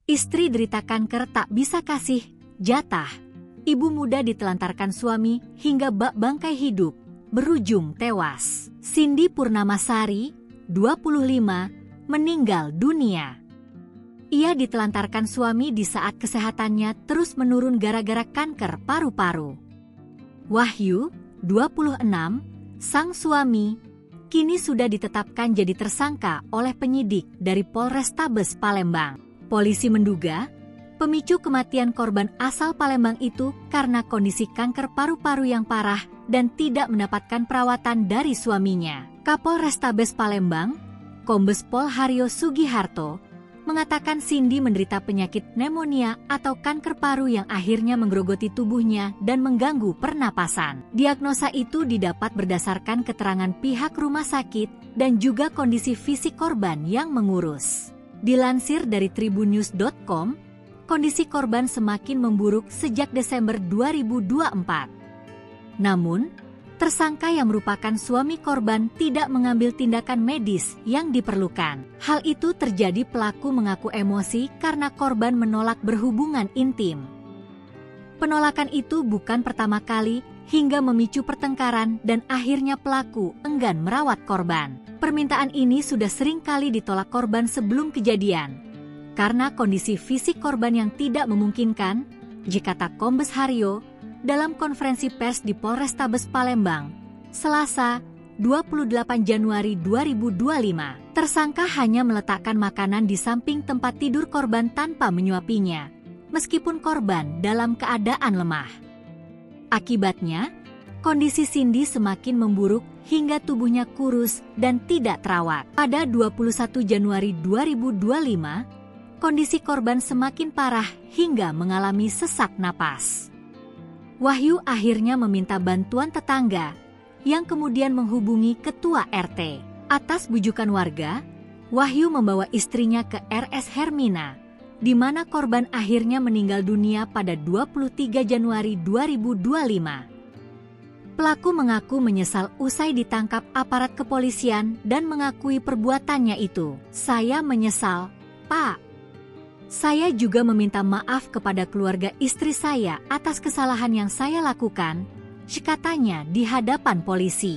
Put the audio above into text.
Istri derita kanker tak bisa kasih jatah. Ibu muda ditelantarkan suami hingga bak bangkai hidup, berujung tewas. Cindy Purnamasari, 25, meninggal dunia. Ia ditelantarkan suami di saat kesehatannya terus menurun gara-gara kanker paru-paru. Wahyu, 26, sang suami, kini sudah ditetapkan jadi tersangka oleh penyidik dari Polrestabes Palembang. Polisi menduga pemicu kematian korban asal Palembang itu karena kondisi kanker paru-paru yang parah dan tidak mendapatkan perawatan dari suaminya. Kapolrestabes Palembang, Kombes Pol Haryo Sugiharto, mengatakan Cindy menderita penyakit pneumonia atau kanker paru yang akhirnya menggerogoti tubuhnya dan mengganggu pernapasan. Diagnosa itu didapat berdasarkan keterangan pihak rumah sakit dan juga kondisi fisik korban yang mengurus. Dilansir dari tribunnews.com, kondisi korban semakin memburuk sejak Desember 2024. Namun, tersangka yang merupakan suami korban tidak mengambil tindakan medis yang diperlukan. Hal itu terjadi pelaku mengaku emosi karena korban menolak berhubungan intim. Penolakan itu bukan pertama kali hingga memicu pertengkaran dan akhirnya pelaku enggan merawat korban. Permintaan ini sudah sering kali ditolak korban sebelum kejadian. Karena kondisi fisik korban yang tidak memungkinkan, kata Kombes Haryo dalam konferensi pers di Polrestabes Palembang, Selasa, 28 Januari 2025. Tersangka hanya meletakkan makanan di samping tempat tidur korban tanpa menyuapinya, meskipun korban dalam keadaan lemah. Akibatnya, kondisi Cindy semakin memburuk hingga tubuhnya kurus dan tidak terawat. Pada 21 Januari 2025, kondisi korban semakin parah hingga mengalami sesak napas. Wahyu akhirnya meminta bantuan tetangga, yang kemudian menghubungi ketua RT. Atas bujukan warga, Wahyu membawa istrinya ke RS Hermina, di mana korban akhirnya meninggal dunia pada 23 Januari 2025. Pelaku mengaku menyesal usai ditangkap aparat kepolisian dan mengakui perbuatannya itu. "Saya menyesal, Pak. Saya juga meminta maaf kepada keluarga istri saya atas kesalahan yang saya lakukan," katanya di hadapan polisi.